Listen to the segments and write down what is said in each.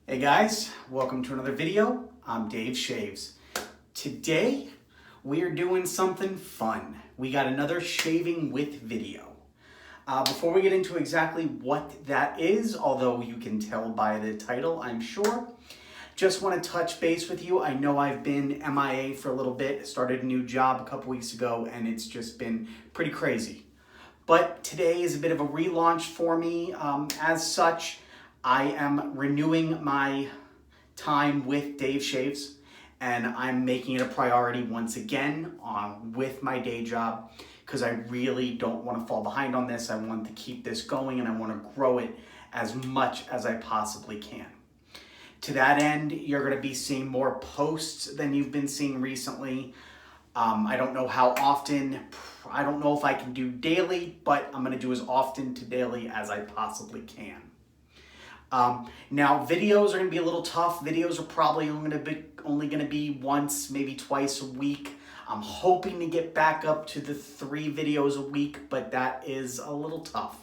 Hey guys, welcome to another video. I'm Dave Shaves. Today we are doing something fun. We got another shaving with video. Before we get into exactly what that is, although you can tell by the title, I'm sure, just want to touch base with you. I know I've been MIA for a little bit, started a new job a couple weeks ago, and it's just been pretty crazy. But today is a bit of a relaunch for me. As such, I am renewing my time with Dave Shaves, and I'm making it a priority once again with my day job because I really don't want to fall behind on this. I want to keep this going and I want to grow it as much as I possibly can. To that end, you're going to be seeing more posts than you've been seeing recently. I don't know how often. I don't know if I can do daily, but I'm going to do as often to daily as I possibly can. Now videos are going to be a little tough. Videos are probably only going to be once, maybe twice a week. I'm hoping to get back up to the 3 videos a week, but that is a little tough.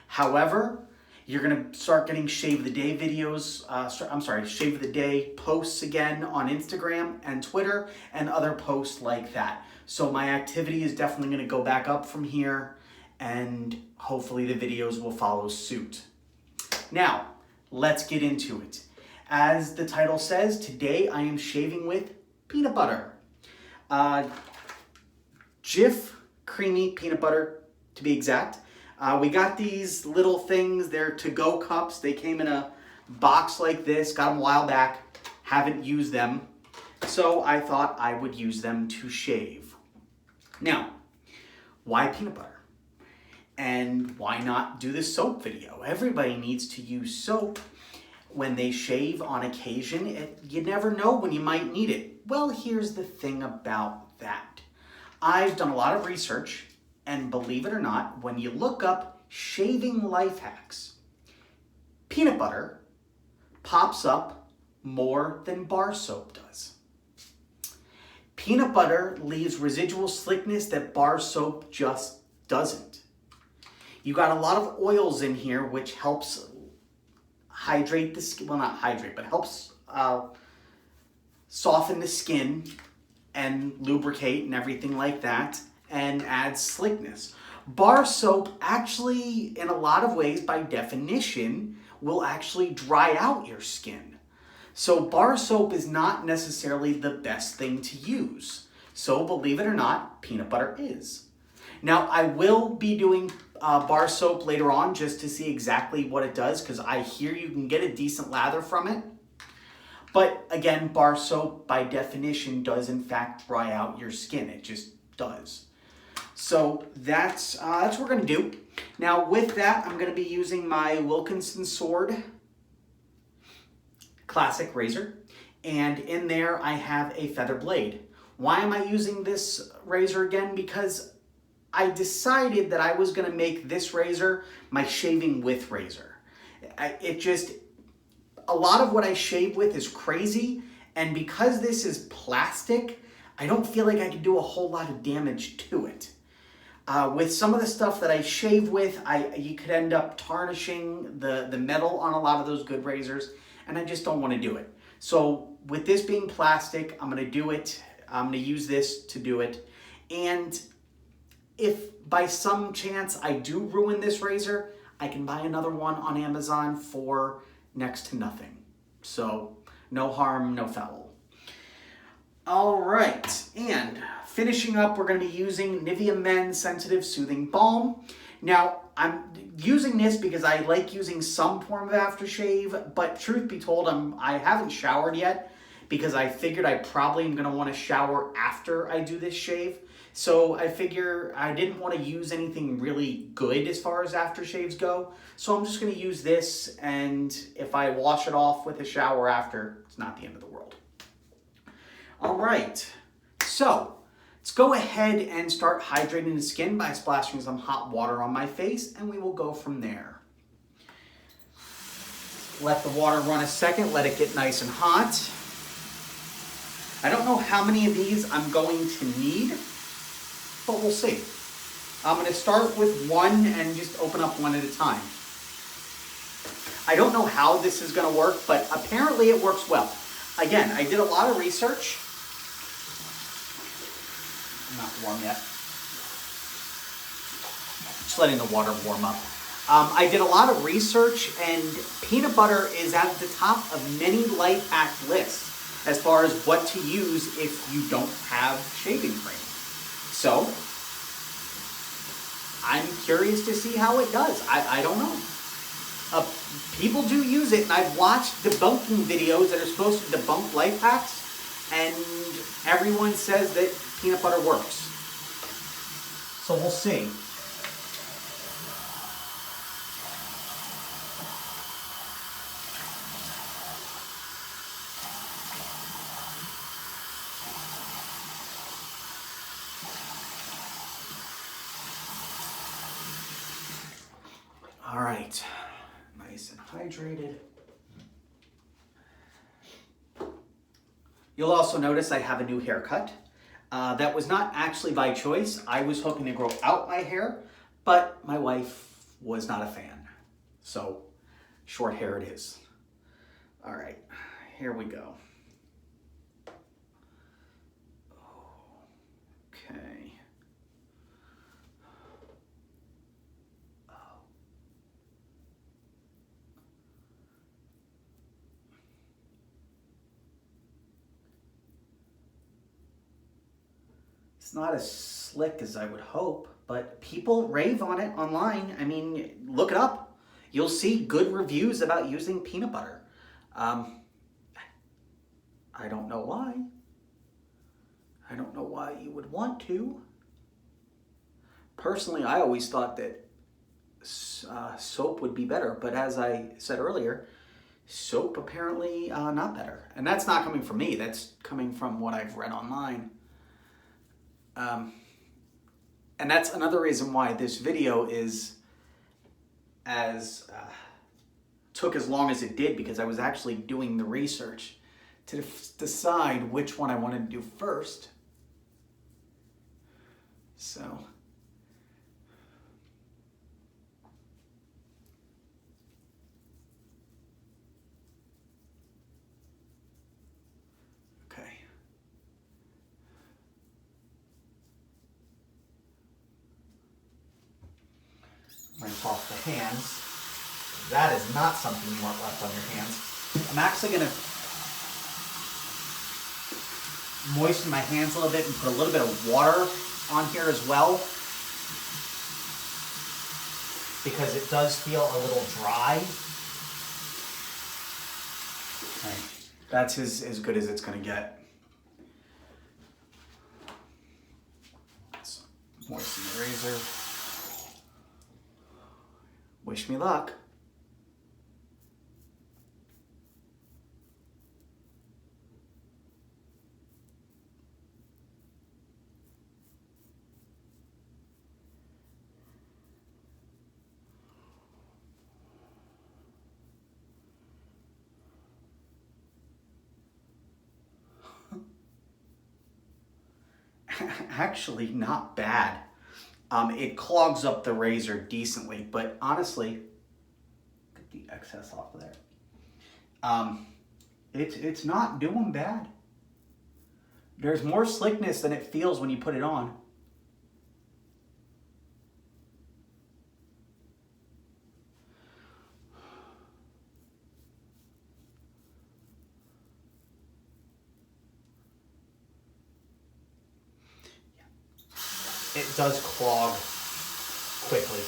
However, you're going to start getting Shave the Day videos, Shave the Day posts again on Instagram and Twitter and other posts like that. So my activity is definitely going to go back up from here, and hopefully the videos will follow suit. Now, let's get into it. As the title says, today I am shaving with peanut butter. Jif creamy peanut butter, to be exact. We got these little things, they're to-go cups. They came in a box like this, got them a while back, haven't used them. So I thought I would use them to shave. Now, why peanut butter? And why not do the soap video? Everybody needs to use soap when they shave on occasion. You never know when you might need it. Well, here's the thing about that. I've done a lot of research, and believe it or not, when you look up shaving life hacks, peanut butter pops up more than bar soap does. Peanut butter leaves residual slickness that bar soap just doesn't. You got a lot of oils in here, which helps hydrate the skin. Well, not hydrate, but helps soften the skin and lubricate and everything like that, and adds slickness. Bar soap actually, in a lot of ways, by definition, will actually dry out your skin. So bar soap is not necessarily the best thing to use. So believe it or not, peanut butter is. Now, I will be doing bar soap later on just to see exactly what it does, because I hear you can get a decent lather from it. But again, bar soap by definition does in fact dry out your skin. It just does. So that's what we're going to do. Now with that, I'm going to be using my Wilkinson Sword Classic razor. And in there I have a feather blade. Why am I using this razor again? Because I decided that I was going to make this razor my shaving with razor. A lot of what I shave with is crazy, and because this is plastic, I don't feel like I can do a whole lot of damage to it. With some of the stuff that I shave with, you could end up tarnishing the metal on a lot of those good razors, and I just don't want to do it. So with this being plastic, I'm going to do it. I'm going to use this to do it. And if by some chance I do ruin this razor, I can buy another one on Amazon for next to nothing. So no harm, no foul. All right, and finishing up, we're going to be using Nivea Men Sensitive Soothing Balm. Now, I'm using this because I like using some form of aftershave, but truth be told, I haven't showered yet because I figured I probably am going to want to shower after I do this shave. So I figure I didn't want to use anything really good as far as aftershaves go. So I'm just going to use this, and if I wash it off with a shower after, it's not the end of the world. All right, so let's go ahead and start hydrating the skin by splashing some hot water on my face, and we will go from there. Let the water run a second, let it get nice and hot. I don't know how many of these I'm going to need, but we'll see. I'm going to start with one and just open up one at a time. I don't know how this is going to work, but apparently it works well. Again, I did a lot of research. Not warm yet. Just letting the water warm up. I did a lot of research, and peanut butter is at the top of many life hack lists as far as what to use if you don't have shaving cream. So, I'm curious to see how it does. I don't know. People do use it, and I've watched debunking videos that are supposed to debunk life hacks, and everyone says that peanut butter works. So we'll see. All right, nice and hydrated. You'll also notice I have a new haircut. That was not actually by choice. I was hoping to grow out my hair, but my wife was not a fan. So, short hair it is. All right, here we go. Okay. It's not as slick as I would hope, but people rave on it online. I mean, look it up. You'll see good reviews about using peanut butter. I don't know why. I don't know why you would want to. Personally, I always thought that soap would be better, but as I said earlier, soap apparently not better. And that's not coming from me. That's coming from what I've read online. And that's another reason why this video is took as long as it did, because I was actually doing the research to decide which one I wanted to do first. So, okay. Rinse off the hands. That is not something you want left on your hands. I'm actually going to moisten my hands a little bit and put a little bit of water on here as well, because it does feel a little dry. All right. That's as good as it's going to get. Let's moisten the razor. Wish me luck. Actually, not bad. It clogs up the razor decently, but honestly, get the excess off of there. It's not doing bad. There's more slickness than it feels when you put it on. It does clog quickly.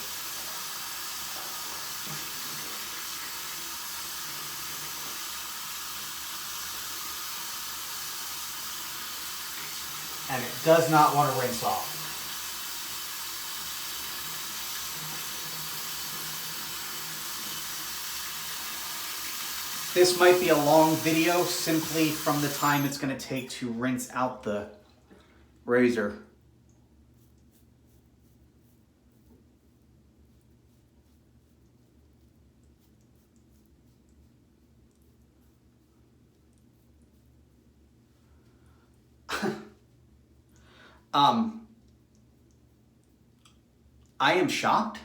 And it does not want to rinse off. This might be a long video simply from the time it's going to take to rinse out the razor. I am shocked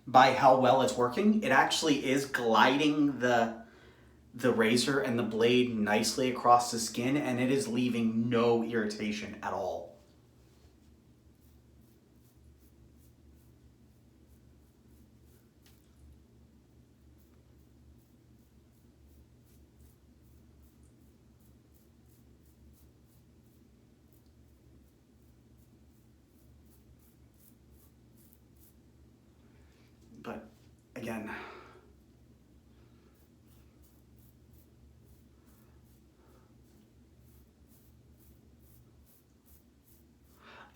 by how well it's working. It actually is gliding the razor and the blade nicely across the skin, and it is leaving no irritation at all. But again,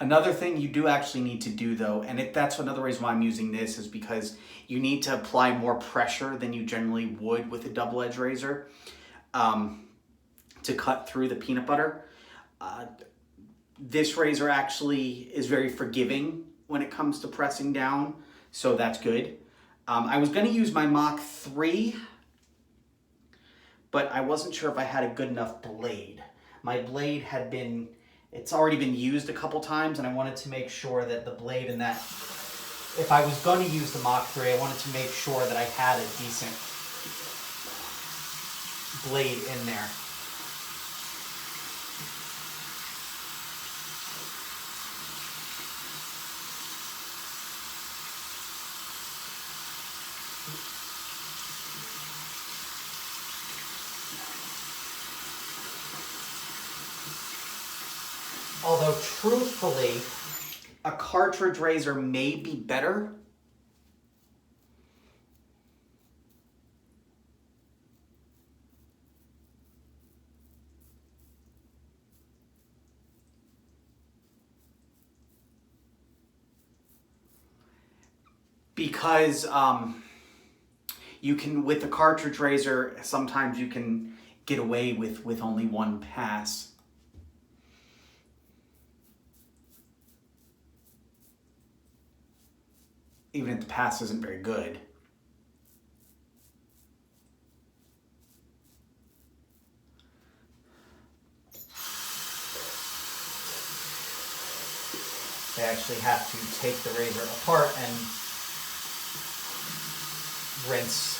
another thing you do actually need to do though, and that's another reason why I'm using this, is because you need to apply more pressure than you generally would with a double-edged razor to cut through the peanut butter. This razor actually is very forgiving when it comes to pressing down, so that's good. I was going to use my Mach 3, but I wasn't sure if I had a good enough blade. My blade had been, it's already been used a couple times, and I wanted to make sure that the blade in that, if I was going to use the Mach 3, I wanted to make sure that I had a decent blade in there. Although truthfully, a cartridge razor may be better. Because you can, with the cartridge razor, sometimes you can get away with only one pass. Even if the pass isn't very good. They actually have to take the razor apart and rinse.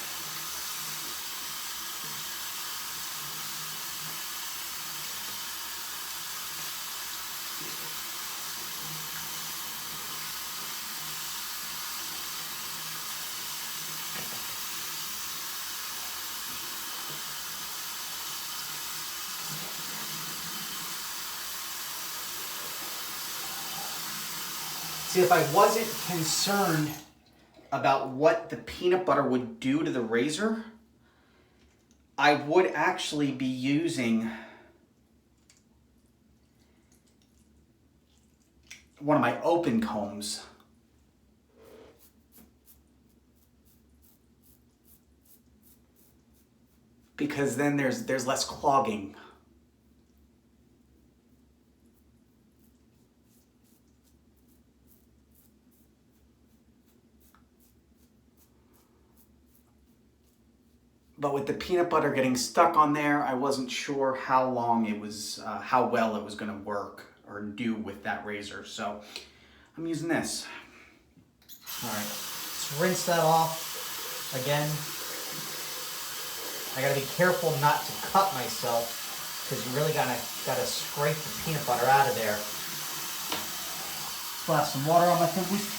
See, if I wasn't concerned about what the peanut butter would do to the razor, I would actually be using one of my open combs. Because then there's less clogging. But with the peanut butter getting stuck on there, I wasn't sure how long it was, how well it was going to work or do with that razor. So I'm using this. All right, let's rinse that off again. I gotta be careful not to cut myself, because you really gotta scrape the peanut butter out of there. Splash some water on my fingers.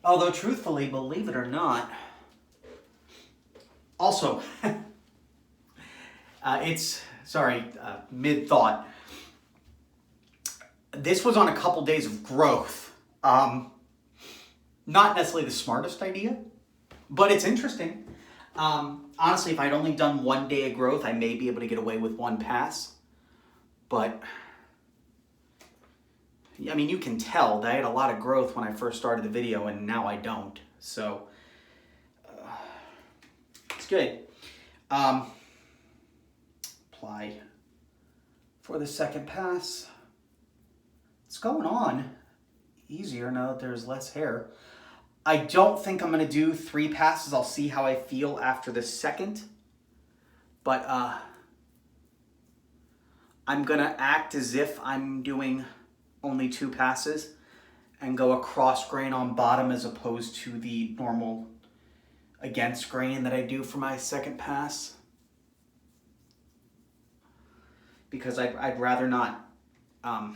Although truthfully, believe it or not, also, mid-thought. This was on a couple days of growth. Not necessarily the smartest idea, but it's interesting. Honestly, if I'd only done 1 day of growth, I may be able to get away with one pass. But, I mean, you can tell that I had a lot of growth when I first started the video, and now I don't. So, it's good. Apply for the second pass. What's going on? Easier now that there's less hair. I don't think I'm going to do 3 passes. I'll see how I feel after the second. But I'm going to act as if I'm doing only 2 passes, and go across grain on bottom as opposed to the normal against grain that I do for my second pass. Because I'd rather not, I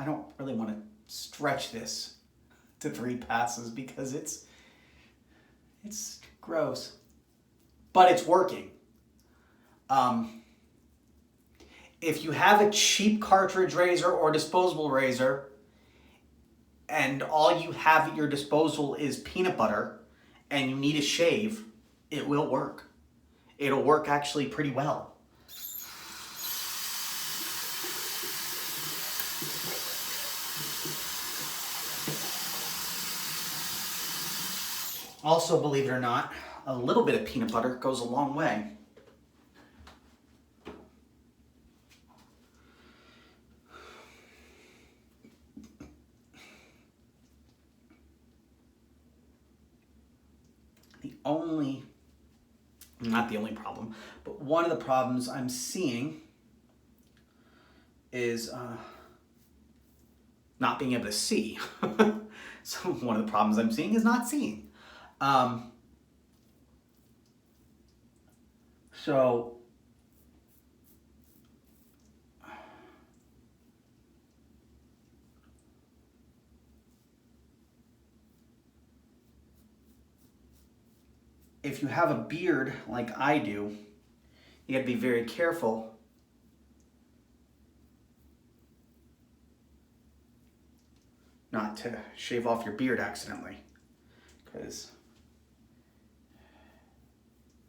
don't really want to stretch this to 3 passes because it's gross. But it's working. If you have a cheap cartridge razor or disposable razor, and all you have at your disposal is peanut butter, and you need a shave, it will work. It'll work actually pretty well. Also, believe it or not, a little bit of peanut butter goes a long way. Not the only problem, but one of the problems I'm seeing is not being able to see. So one of the problems I'm seeing is not seeing. So if you have a beard like I do, you gotta be very careful not to shave off your beard accidentally, because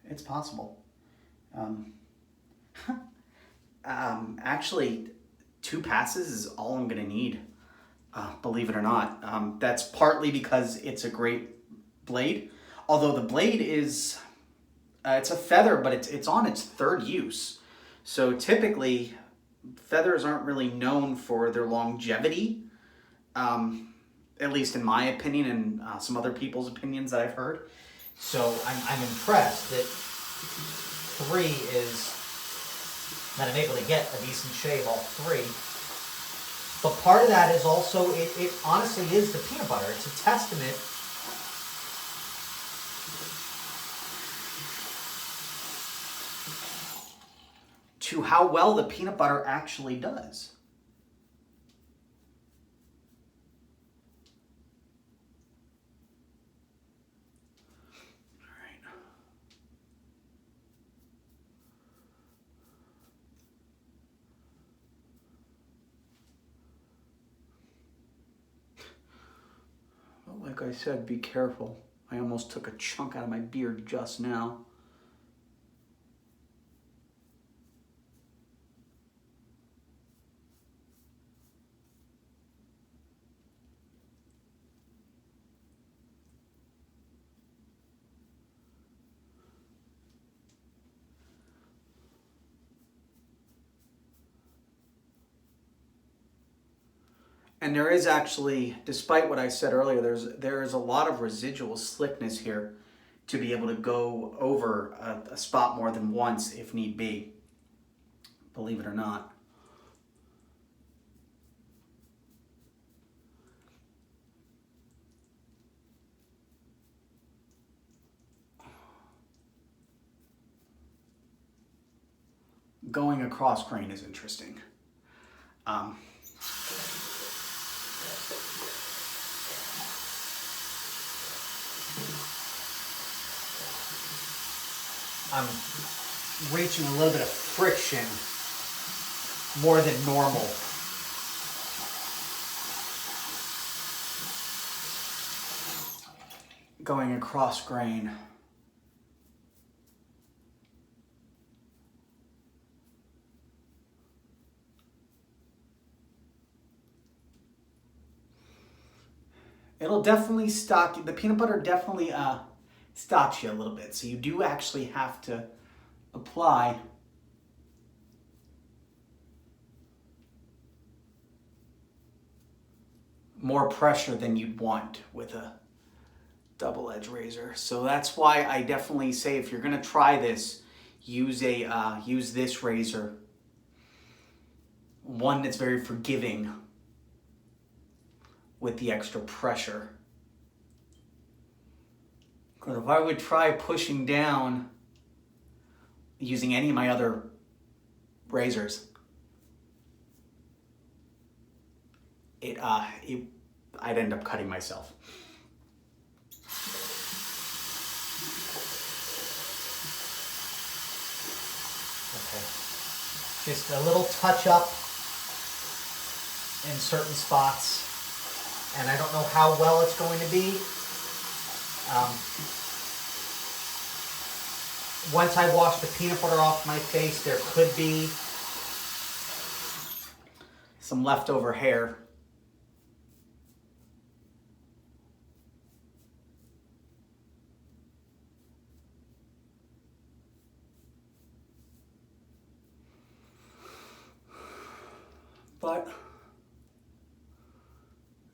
it's possible. Actually, 2 passes is all I'm gonna need, believe it or not. That's partly because it's a great blade. Although the blade is, it's a feather, but it's on its 3rd use. So typically, feathers aren't really known for their longevity, at least in my opinion and some other people's opinions that I've heard. So I'm impressed that 3 is, that I'm able to get a decent shave all 3. But part of that is also, it honestly is the peanut butter. It's a testament to how well the peanut butter actually does. All right. Well, like I said, be careful. I almost took a chunk out of my beard just now. And there is actually, despite what I said earlier, there is a lot of residual slickness here to be able to go over a spot more than once if need be, believe it or not. Going across grain is interesting. I'm reaching a little bit of friction more than normal. Going across grain. It'll definitely stock you. The peanut butter definitely stocks you a little bit. So you do actually have to apply more pressure than you'd want with a double-edged razor. So that's why I definitely say if you're gonna try this, use this razor one that's very forgiving with the extra pressure. Because if I would try pushing down using any of my other razors, I'd end up cutting myself. Okay, just a little touch up in certain spots, and I don't know how well it's going to be. Once I wash the peanut butter off my face, there could be some leftover hair. But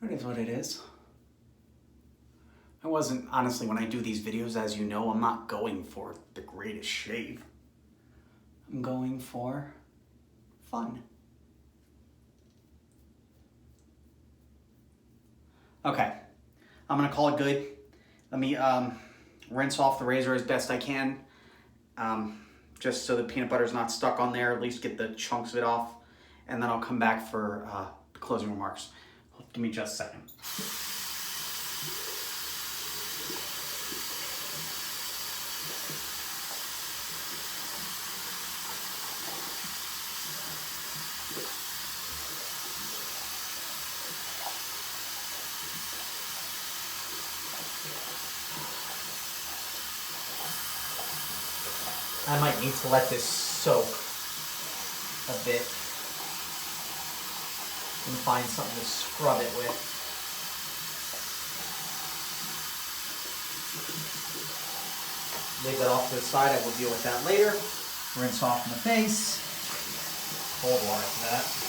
it is what it is. I wasn't, honestly, when I do these videos, as you know, I'm not going for the greatest shave. I'm going for fun. Okay, I'm gonna call it good. Let me rinse off the razor as best I can, just so the peanut butter is not stuck on there, at least get the chunks of it off, and then I'll come back for closing remarks. Give me just a second. I might need to let this soak a bit and find something to scrub it with. Leave that off to the side. I will deal with that later. Rinse off in the face. Cold water for that.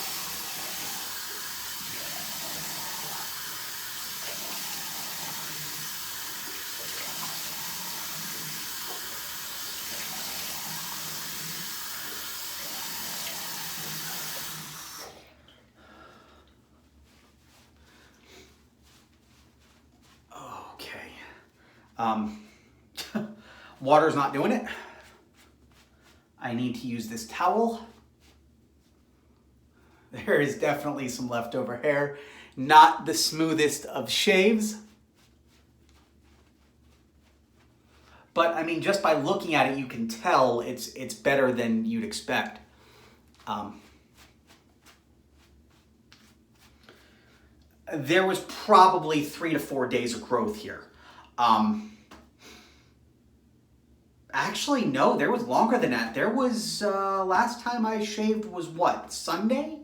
Water's not doing it. I need to use this towel. There is definitely some leftover hair. Not the smoothest of shaves. But I mean, just by looking at it, you can tell it's better than you'd expect. There was probably 3 to 4 days of growth here. Actually, no, there was longer than that. There was, last time I shaved was what, Sunday?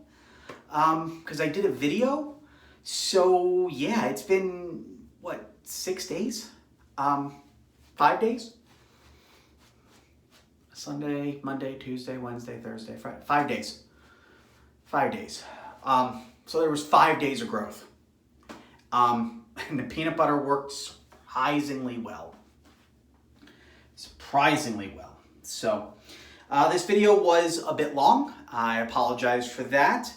Because I did a video. So, yeah, it's been, what, 6 days? 5 days? Sunday, Monday, Tuesday, Wednesday, Thursday, Friday. 5 days. 5 days. So there was 5 days of growth. And the peanut butter worked surprisingly well. Surprisingly well. So this video was a bit long. I apologize for that,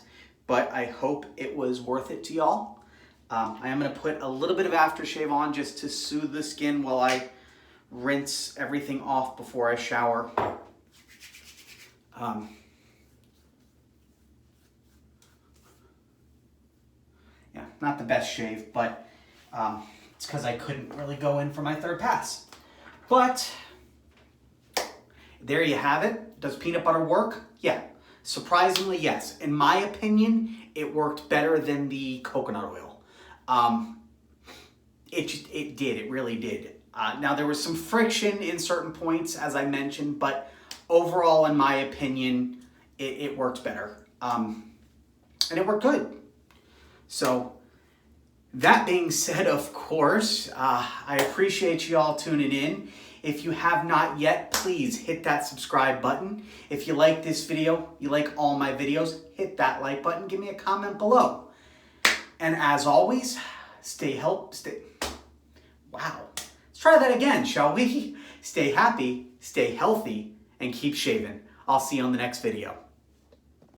but I hope it was worth it to y'all. I am going to put a little bit of aftershave on just to soothe the skin while I rinse everything off before I shower. Yeah, not the best shave, but it's because I couldn't really go in for my third pass. But there you have it. Does peanut butter work? Yeah. Surprisingly, yes. In my opinion, it worked better than the coconut oil. It did. It really did. Now, there was some friction in certain points, as I mentioned, but overall, in my opinion, it worked better. And it worked good. So, that being said, of course, I appreciate you all tuning in. If you have not yet, please hit that subscribe button. If you like this video, you like all my videos, hit that like button, give me a comment below. And as always, wow. Let's try that again, shall we? Stay happy, stay healthy, and keep shaving. I'll see you on the next video.